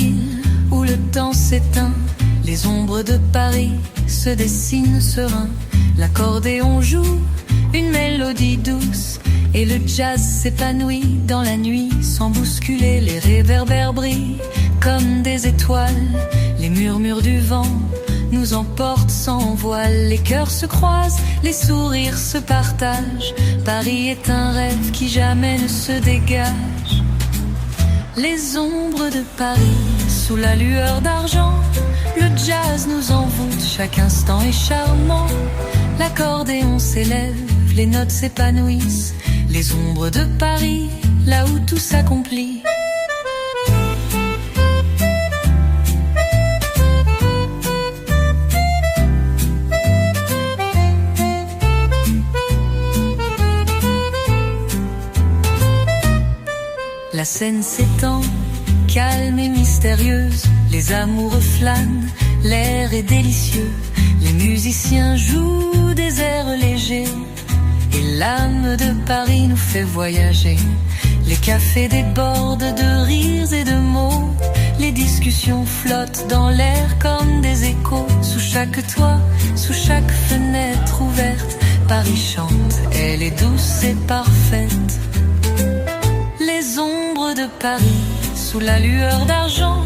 ville où le temps s'éteint, les ombres de Paris se dessinent serein. L'accordéon joue une mélodie douce et le jazz s'épanouit dans la nuit sans bousculer. Les réverbères brillent comme des étoiles, les murmures du vent nous emportent sans voile. Les cœurs se croisent, les sourires se partagent. Paris est un rêve qui jamais ne se dégage. Les ombres de Paris sous la lueur d'argent, le jazz nous envoûte, chaque instant est charmant. L'accordéon s'élève, les notes s'épanouissent. Les ombres de Paris, là où tout s'accomplit. La scène s'étend, calme et mystérieuse. Les amoureux flânent, l'air est délicieux. Les musiciens jouent des airs légers et l'âme de Paris nous fait voyager. Les cafés débordent de rires et de mots. Les discussions flottent dans l'air comme des échos. Sous chaque toit, sous chaque fenêtre ouverte, Paris chante, elle est douce et parfaite. Les ombres de Paris sous la lueur d'argent,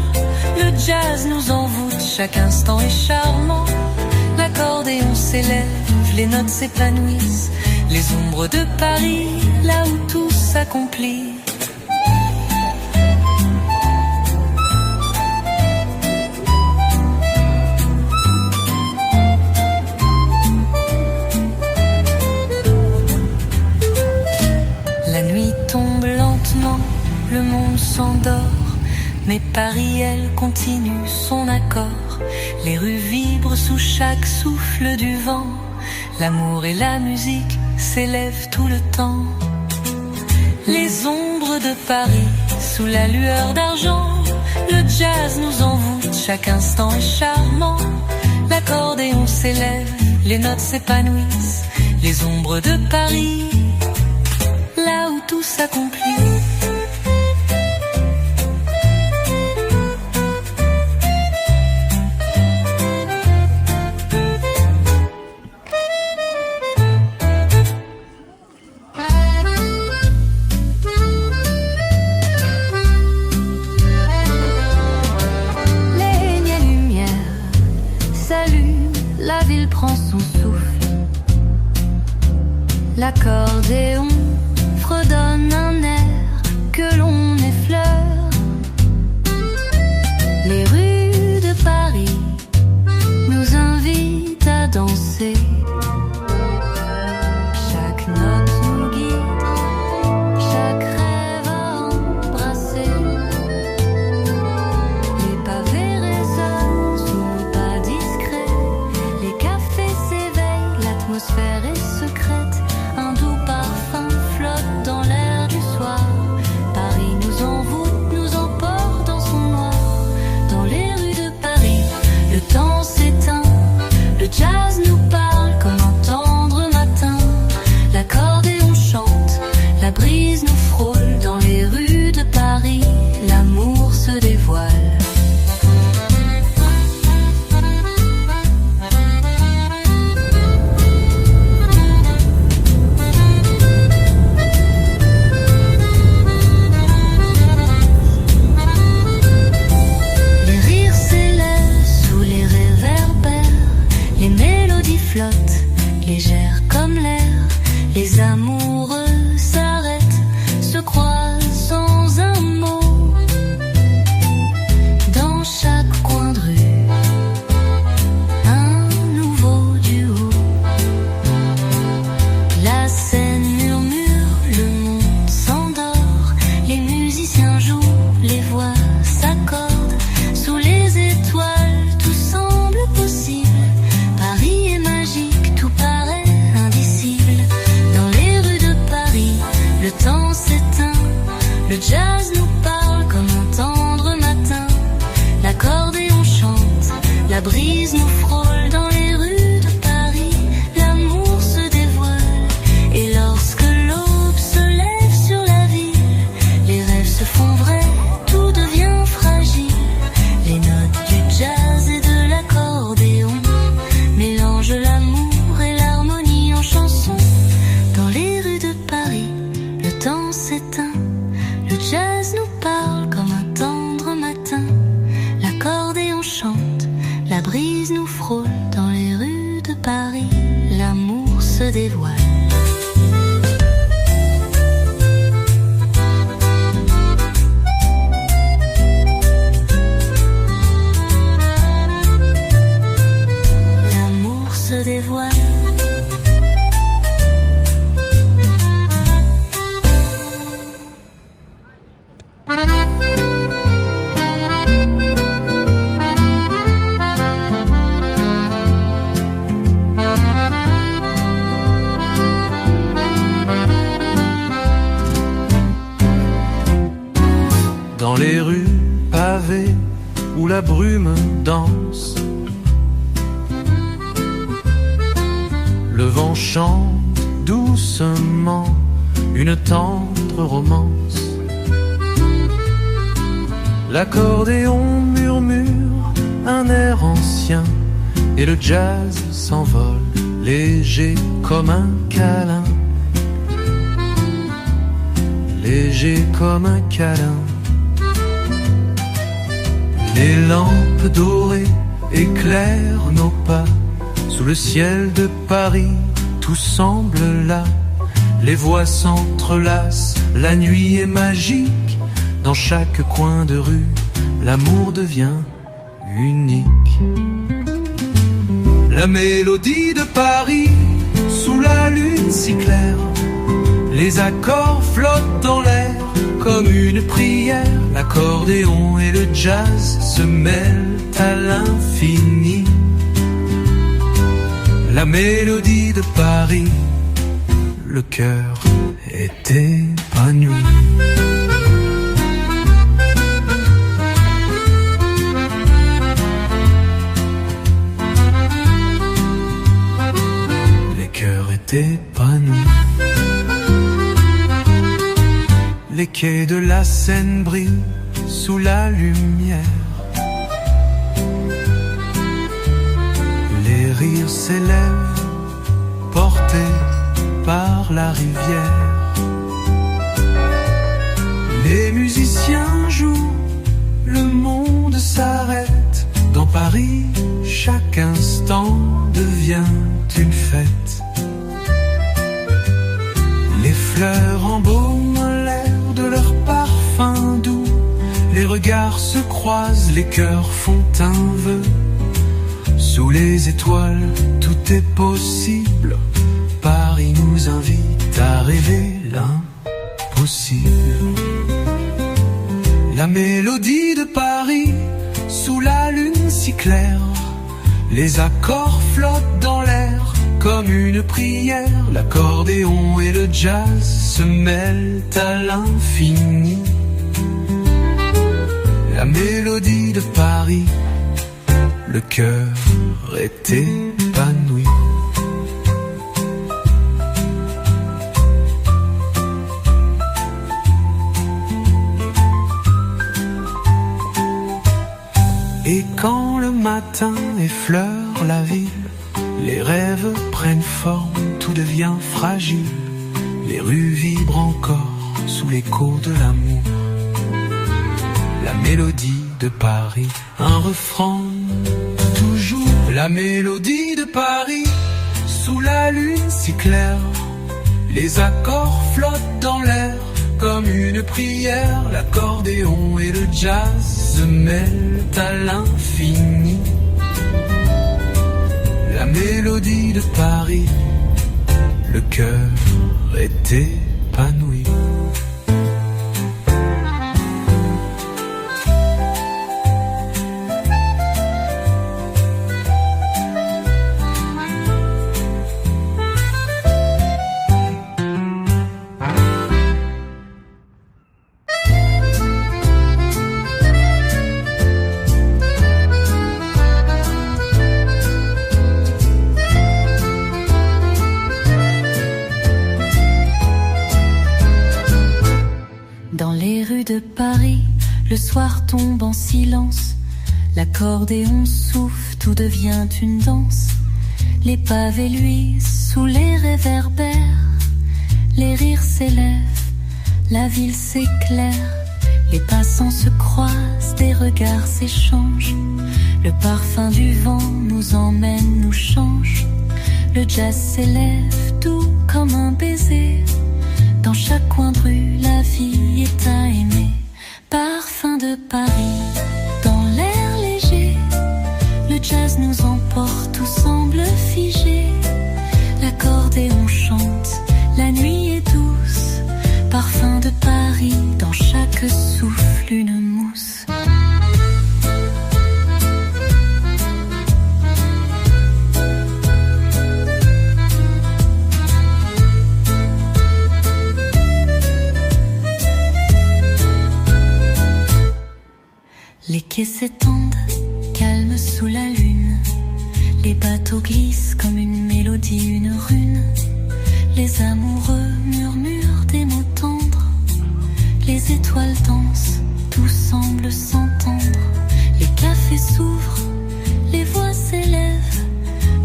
le jazz nous envoûte, chaque instant est charmant. L'accordéon s'élève, les notes s'épanouissent. Les ombres de Paris, là où tout s'accomplit. La nuit tombe lentement, le monde s'endort, mais Paris, elle, continue son accord. Les rues vibrent sous chaque souffle du vent. L'amour et la musique s'élèvent tout le temps. Les ombres de Paris sous la lueur d'argent, le jazz nous envoûte, chaque instant est charmant. L'accordéon s'élève, les notes s'épanouissent. Les ombres de Paris, là où tout s'accomplit. L'accordéon fredonne un air que l'on effleure. Les rues de Paris nous invitent à danser. Chaque note nous guide, chaque rêve à embrasser. Les pavés résonnent sous nos pas discrets. Les cafés s'éveillent, l'atmosphère est secrète. Un doux parfum flotte dans l'air du soir. Paris nous envoûte, nous emporte dans son noir. Dans les rues de Paris, le temps s'éteint. Le jazz nous parle comme un tendre matin. L'accordéon chante, la brise nous frôle. Dans les rues de Paris, l'amour se dévoile. Légère comme l'air, les amoureux s'arrêtent, se croisent sans un mot. Dans chaque coin de rue, un nouveau duo. La scène murmure, le monde s'endort. Les musiciens jouent, les voix s'accordent. Sous les étoiles, tout semble possible. Paris est magique, tout paraît indicible. Dans les rues de Paris, le temps s'éteint. Le jazz nous parle comme un tendre matin. L'accordéon chante, la brise nous frôle. Dans les rues de Paris, l'amour se dévoile. Et lorsque l'aube se lève sur la ville, les rêves se font vrais, tout devient fragile. La brise nous frôle dans les rues de Paris, l'amour se dévoile. L'amour se dévoile. Dans les rues pavées où la brume danse, le vent chante doucement une tendre romance. L'accordéon murmure un air ancien et le jazz s'envole léger comme un câlin. Léger comme un câlin. Les lampes dorées éclairent nos pas. Sous le ciel de Paris, tout semble là. Les voix s'entrelacent, la nuit est magique. Dans chaque coin de rue, l'amour devient unique. La mélodie de Paris, sous la lune si claire. Les accords flottent dans l'air comme une prière. L'accordéon et le jazz se mêlent à l'infini. La mélodie de Paris, le cœur est épanoui. Les cœurs étaient épanouis. Les quais de la Seine brillent sous la lumière. Les rires s'élèvent, portés par la rivière. Les musiciens jouent, le monde s'arrête. Dans Paris, chaque instant devient une fête. Les fleurs embaument l'air de leur parfum doux. Les regards se croisent, les cœurs font un vœu. Sous les étoiles, tout est possible. Paris nous invite à rêver l'impossible. La mélodie de Paris, sous la lune si claire. Les accords flottent dans l'air comme une prière. L'accordéon et le jazz se mêlent à l'infini. La mélodie de Paris, le cœur est épanoui. Et quand le matin effleure la ville, les rêves prennent forme, tout devient fragile. Les rues vibrent encore sous l'écho de l'amour. La mélodie de Paris, un refrain toujours. La mélodie de Paris, sous la lune si claire. Les accords flottent dans l'air comme une prière. L'accordéon et le jazz se mêlent à l'infini. La mélodie de Paris, le cœur est épanoui. De Paris, le soir tombe en silence. L'accordéon souffle, tout devient une danse. Les pavés luisent sous les réverbères. Les rires s'élèvent, la ville s'éclaire. Les passants se croisent, des regards s'échangent. Le parfum du vent nous emmène, nous change. Le jazz s'élève doux comme un baiser. Dans chaque coin de rue, la vie est à aimer. Parfum de Paris, dans l'air léger. Le jazz nous emporte, tout semble figé. L'accordéon chante, la nuit est douce. Parfum de Paris, dans chaque souffle une mousse. Les quais s'étendent, calmes sous la lune. Les bateaux glissent comme une mélodie, une rune. Les amoureux murmurent des mots tendres. Les étoiles dansent, tout semble s'entendre. Les cafés s'ouvrent, les voix s'élèvent.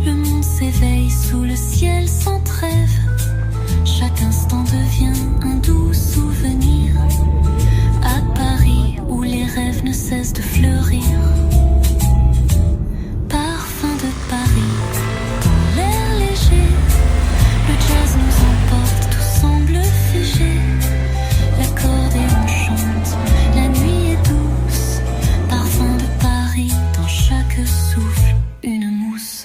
Le monde s'éveille sous le ciel sans trêve. Chaque instant devient un doux souvenir. À Paris où les rêves ne cessent de fleurir. Parfum de Paris, dans l'air léger. Le jazz nous emporte, tout semble figé. L'accordéon chante, la nuit est douce. Parfum de Paris, dans chaque souffle une mousse.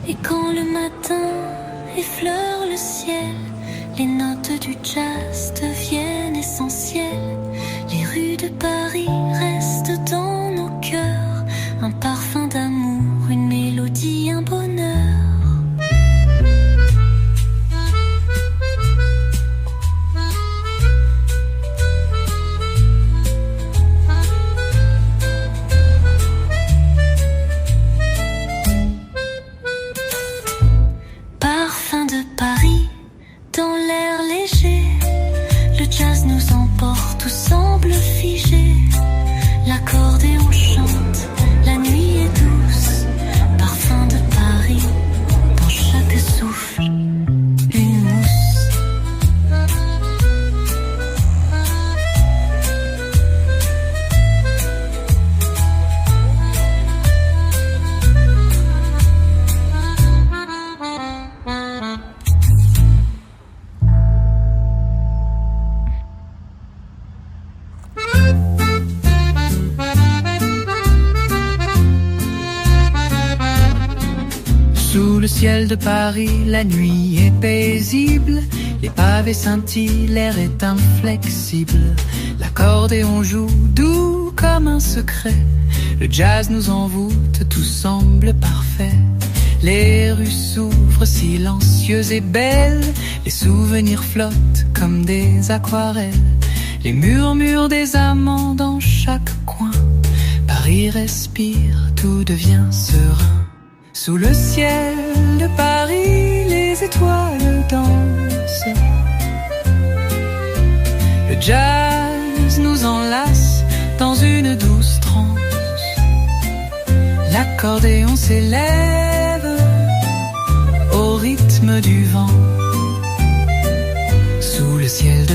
Et quand le matin effleure le ciel, les notes du jazz deviennent essentielles. Les rues de Paris restent dans nos cœurs. Un parfum d'amour, une mélodie, un bonheur. Parfum de Paris, dans l'air léger. Le jazz nous emporte, tout semble figé. L'accordéon chante, la nuit est douce. Parfum de Paris, dans chaque souffle une mousse. Sous le ciel de Paris, la nuit est paisible. Les pavés scintillent, l'air est inflexible. L'accordéon joue doux comme un secret. Le jazz nous envoûte, tout semble parfait. Les rues s'ouvrent silencieuses et belles. Les souvenirs flottent comme des aquarelles. Les murmures des amants dans chaque coin. Paris respire, tout devient serein. Sous le ciel de Paris, les étoiles dansent. Le jazz nous enlace dans une douce transe. L'accordéon s'élève au rythme du vent. Sous le ciel de